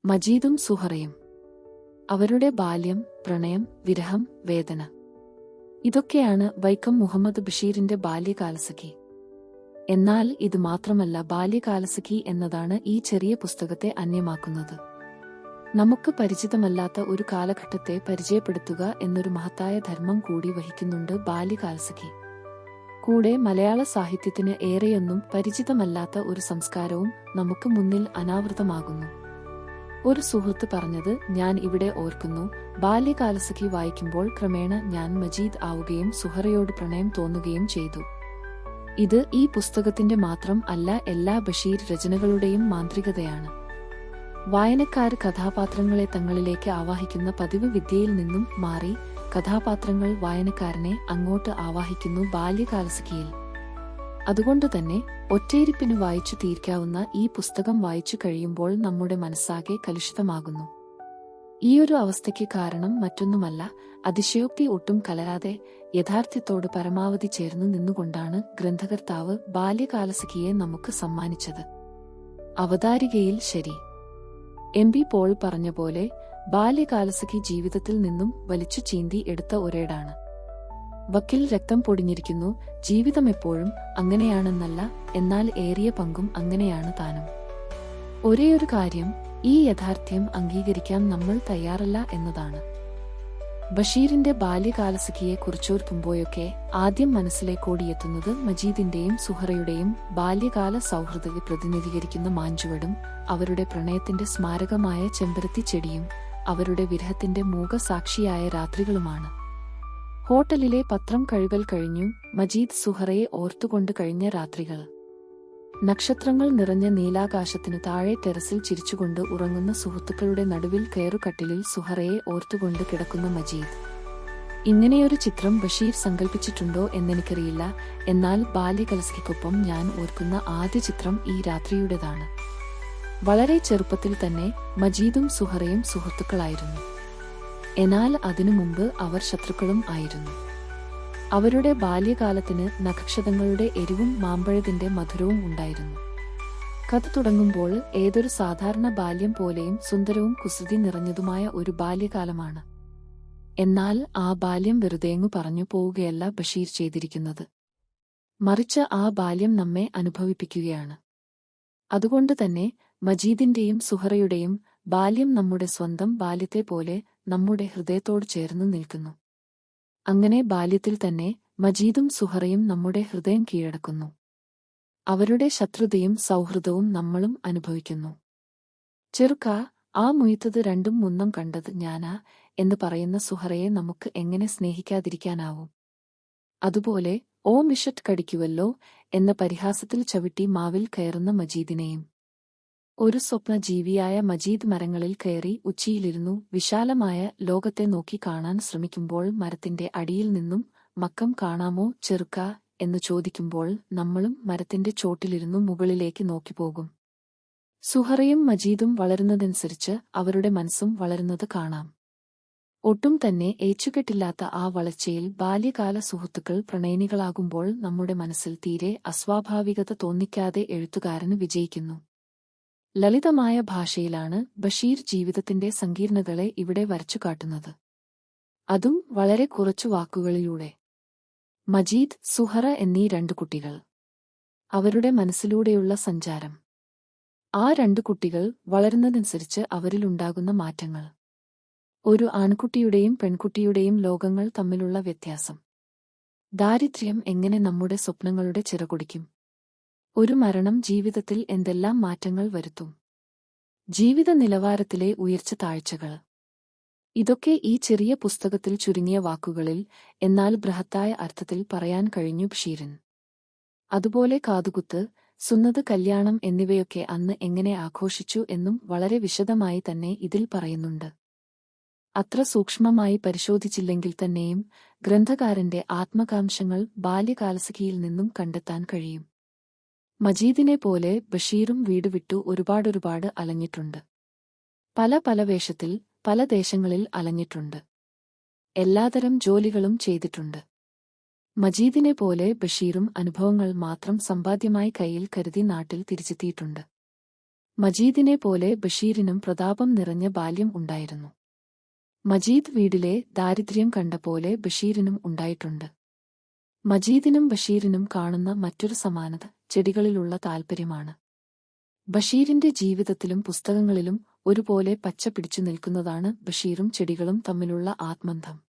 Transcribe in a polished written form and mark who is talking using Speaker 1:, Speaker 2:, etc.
Speaker 1: മജീദും സുഹറയും. അവരുടെ ബാല്യം, പ്രണയം, വിരഹം, വേദന. ഇതൊക്കെയാണ് വൈക്കം മുഹമ്മദ് ബഷീറിന്റെ ബാല്യകാലസഖി. എന്നാൽ ഇത് മാത്രമല്ല, ബാല്യകാലസഖി എന്നതാണ് ഈ ചെറിയ പുസ്തകത്തെ അന്യമാക്കുന്നത്. നമുക്ക് പരിചിതമല്ലാത്ത ഒരു കാലഘട്ടത്തെ പരിചയപ്പെടുത്തുക എന്നൊരു മഹത്തായ ധർമ്മം കൂടി വഹിക്കുന്നുണ്ട് ബാല്യകാലസഖി. കൂടെ മലയാള സാഹിത്യത്തിന് ഏറെയൊന്നും പരിചിതമല്ലാത്ത ഒരു സംസ്കാരവും നമുക്ക് മുന്നിൽ അനാവൃതമാകുന്നു. ഒരു സുഹൃത്ത് പറഞ്ഞത് ഞാൻ ഇവിടെ ഓർക്കുന്നു. ബാല്യകാലസഖി വായിക്കുമ്പോൾ ക്രമേണ ഞാൻ മജീദ് ആവുകയും സുഹറയോട് പ്രണയം തോന്നുകയും ചെയ്തു. ഇത് ഈ പുസ്തകത്തിന്റെ മാത്രം അല്ല, എല്ലാ ബഷീർ രചനകളുടെയും മാന്ത്രികതയാണ്. വായനക്കാർ കഥാപാത്രങ്ങളെ തങ്ങളിലേക്ക് ആവാഹിക്കുന്ന പതിവ് വിദ്യയിൽ നിന്നും മാറി കഥാപാത്രങ്ങൾ വായനക്കാരനെ അങ്ങോട്ട് ആവാഹിക്കുന്നു ബാല്യകാലസഖിയിൽ. അതുകൊണ്ടുതന്നെ ഒറ്റയിരിപ്പിന് വായിച്ചു തീർക്കാവുന്ന ഈ പുസ്തകം വായിച്ചു കഴിയുമ്പോൾ നമ്മുടെ മനസ്സാകെ കലുഷിതമാകുന്നു. ഈയൊരു അവസ്ഥയ്ക്ക് കാരണം മറ്റൊന്നുമല്ല, അതിശയോക്തി ഒട്ടും കലരാതെ യഥാർത്ഥ്യത്തോട് പരമാവധി ചേർന്നു നിന്നുകൊണ്ടാണ് ഗ്രന്ഥകർത്താവ് ബാല്യകാലസഖിയെ നമുക്ക് സമ്മാനിച്ചത്. അവതാരികയിൽ ശരി. എം.പി. പോൾ പറഞ്ഞ പോലെ ബാല്യകാലസഖി ജീവിതത്തിൽ നിന്നും വലിച്ചു ചീന്തി എടുത്ത ഒരേടാണ്. വക്കിൽ രക്തം പൊടിഞ്ഞിരിക്കുന്നു. ജീവിതമെപ്പോഴും അങ്ങനെയാണെന്നല്ല, എന്നാൽ ഏറിയ പങ്കും അങ്ങനെയാണ് താനും. ഒരേയൊരു കാര്യം, ഈ യാഥാർത്ഥ്യം അംഗീകരിക്കാൻ നമ്മൾ തയ്യാറല്ല എന്നതാണ്. ബഷീറിന്റെ ബാല്യകാലസഖിയെ കുറിച്ചോർക്കുമ്പോഴൊക്കെ ആദ്യം മനസ്സിലേക്കോടിയെത്തുന്നത് മജീദിന്റെയും സുഹറയുടെയും ബാല്യകാല സൗഹൃദത്തെ പ്രതിനിധീകരിക്കുന്ന മാഞ്ചുവടും അവരുടെ പ്രണയത്തിന്റെ സ്മാരകമായ ചെമ്പരത്തി ചെടിയും അവരുടെ വിരഹത്തിന്റെ മൂകസാക്ഷിയായ രാത്രികളുമാണ്. ഹോട്ടലിലെ പത്രം കഴുകൽ കഴിഞ്ഞു മജീദ് സുഹറയെ ഓർത്തുകൊണ്ട് കഴിഞ്ഞ രാത്രികൾ. നക്ഷത്രങ്ങൾ നിറഞ്ഞ നീലാകാശത്തിനു താഴെ ടെറസിൽ ചിരിച്ചുകൊണ്ട് ഉറങ്ങുന്ന സുഹൃത്തുക്കളുടെ നടുവിൽ കയറുകട്ടിലിൽ സുഹറയെ ഓർത്തുകൊണ്ട് കിടക്കുന്ന മജീദ്. ഇങ്ങനെയൊരു ചിത്രം ബഷീർ സങ്കല്പിച്ചിട്ടുണ്ടോ എന്നെനിക്കറിയില്ല. എന്നാൽ ബാല്യകാലസഖിക്കൊപ്പം ഞാൻ ഓർക്കുന്ന ആദ്യ ചിത്രം ഈ രാത്രിയുടേതാണ്. വളരെ ചെറുപ്പത്തിൽ തന്നെ മജീദും സുഹറയും സുഹൃത്തുക്കളായിരുന്നു. എന്നാൽ അതിനു മുമ്പ് അവർ ശത്രുക്കളും ആയിരുന്നു. അവരുടെ ബാല്യകാലത്തിന് നഖക്ഷതങ്ങളുടെ എരിവും മാമ്പഴത്തിന്റെ മധുരവും ഉണ്ടായിരുന്നു. കഥ തുടങ്ങുമ്പോൾ ഏതൊരു സാധാരണ ബാല്യം പോലെയും സുന്ദരവും കുസൃതി നിറഞ്ഞതുമായ ഒരു ബാല്യകാലമാണ്. എന്നാൽ ആ ബാല്യം വെറുതെയങ്ങു പറഞ്ഞു പോവുകയല്ല ബഷീർ ചെയ്തിരിക്കുന്നത്. മറിച്ച് ആ ബാല്യം നമ്മെ അനുഭവിപ്പിക്കുകയാണ്. അതുകൊണ്ടുതന്നെ മജീദിന്റെയും സുഹറയുടെയും ബാല്യം നമ്മുടെ സ്വന്തം ബാല്യത്തെ പോലെ നമ്മുടെ ഹൃദയത്തോട് ചേർന്നു നിൽക്കുന്നു. അങ്ങനെ ബാല്യത്തിൽ തന്നെ മജീദും സുഹറയും നമ്മുടെ ഹൃദയം കീഴടക്കുന്നു. അവരുടെ ശത്രുതയും സൗഹൃദവും നമ്മളും അനുഭവിക്കുന്നു. ചെറുക്ക, ആ മുയത്തത് രണ്ടും മുന്നം കണ്ടത് ഞാനാ എന്ന് പറയുന്ന സുഹറയെ നമുക്ക് എങ്ങനെ സ്നേഹിക്കാതിരിക്കാനാവും? അതുപോലെ ഓ മിഷറ്റ് കടിക്കുവല്ലോ എന്ന പരിഹാസത്തിൽ ചവിട്ടി മാവിൽ കയറുന്ന മജീദിനെയും. ഒരു സ്വപ്നജീവിയായ മജീദ് മരങ്ങളിൽ കയറി ഉച്ചിയിലിരുന്നു വിശാലമായ ലോകത്തെ നോക്കി കാണാൻ ശ്രമിക്കുമ്പോൾ മരത്തിന്റെ അടിയിൽ നിന്നും മക്കം കാണാമോ ചെറുക്ക എന്നു ചോദിക്കുമ്പോൾ നമ്മളും മരത്തിന്റെ ചോട്ടിലിരുന്നു മുകളിലേക്ക് നോക്കിപ്പോകും. സുഹറയും മജീദും വളരുന്നതനുസരിച്ച് അവരുടെ മനസ്സും വളരുന്നത് കാണാം. ഒട്ടും തന്നെ ഏച്ചുകെട്ടില്ലാത്ത ആ വളർച്ചയിൽ ബാല്യകാല സുഹൃത്തുക്കൾ പ്രണയിനികളാകുമ്പോൾ നമ്മുടെ മനസ്സിൽ തീരെ അസ്വാഭാവികത തോന്നിക്കാതെ എഴുത്തുകാരന് വിജയിക്കുന്നു. ലളിതമായ ഭാഷയിലാണ് ബഷീർ ജീവിതത്തിന്റെ സങ്കീർണതകളെ ഇവിടെ വരച്ചുകാട്ടുന്നത്. അതും വളരെ കുറച്ചു വാക്കുകളിലൂടെ. മജീദ്, സുഹറ എന്നീ രണ്ടു കുട്ടികൾ. അവരുടെ മനസ്സിലൂടെയുള്ള സഞ്ചാരം. ആ രണ്ടു കുട്ടികൾ വളരുന്നതനുസരിച്ച് അവരിലുണ്ടാകുന്ന മാറ്റങ്ങൾ. ഒരു ആൺകുട്ടിയുടെയും പെൺകുട്ടിയുടെയും ലോകങ്ങൾ തമ്മിലുള്ള വ്യത്യാസം. ദാരിദ്ര്യം എങ്ങനെ നമ്മുടെ സ്വപ്നങ്ങളുടെ ചിറകൊടിക്കും? ഒരു മരണം ജീവിതത്തിൽ എന്തെല്ലാം മാറ്റങ്ങൾ വരുത്തും? ജീവിത നിലവാരത്തിലെ ഉയർച്ച താഴ്ചകൾ. ഇതൊക്കെ ഈ ചെറിയ പുസ്തകത്തിൽ ചുരുങ്ങിയ വാക്കുകളിൽ, എന്നാൽ ബൃഹത്തായ അർത്ഥത്തിൽ പറയാൻ കഴിഞ്ഞു ബഷീറിന്. അതുപോലെ കാതുകുത്ത്, സുന്നത്ത് കല്യാണം എന്നിവയൊക്കെ അന്ന് എങ്ങനെ ആഘോഷിച്ചു എന്നും വളരെ വിശദമായി തന്നെ ഇതിൽ പറയുന്നുണ്ട്. അത്ര സൂക്ഷ്മമായി പരിശോധിച്ചില്ലെങ്കിൽ തന്നെയും ഗ്രന്ഥകാരന്റെ ആത്മകാംക്ഷങ്ങൾ ബാല്യകാലസഖിയിൽ നിന്നും കണ്ടെത്താൻ കഴിയും. മജീദിനെ പോലെ ബഷീറും വീട് വിട്ടു ഒരുപാടൊരുപാട് അലഞ്ഞിട്ടുണ്ട്. പല വേഷത്തിൽ പല ദേശങ്ങളിൽ അലഞ്ഞിട്ടുണ്ട്. എല്ലാതരം ജോലികളും ചെയ്തിട്ടുണ്ട്. മജീദിനെ പോലെ ബഷീറും അനുഭവങ്ങൾ മാത്രം സമ്പാദ്യമായി കയ്യിൽ കരുതി നാട്ടിൽ തിരിച്ചെത്തിയിട്ടുണ്ട്. മജീദിനെ പോലെ ബഷീറിനും പ്രതാപം നിറഞ്ഞ ബാല്യം ഉണ്ടായിരുന്നു. മജീദ് വീടിലെ ദാരിദ്ര്യം കണ്ട പോലെ ബഷീറിനും ഉണ്ടായിട്ടുണ്ട്. മജീദിനും ബഷീറിനും കാണുന്ന മറ്റൊരു സമാനത ചെടികളിലുള്ള താൽപര്യമാണ്. ബഷീറിന്റെ ജീവിതത്തിലും പുസ്തകങ്ങളിലും ഒരുപോലെ പച്ച പിടിച്ചു നിൽക്കുന്നതാണ് ബഷീറും ചെടികളും തമ്മിലുള്ള ആത്മബന്ധം.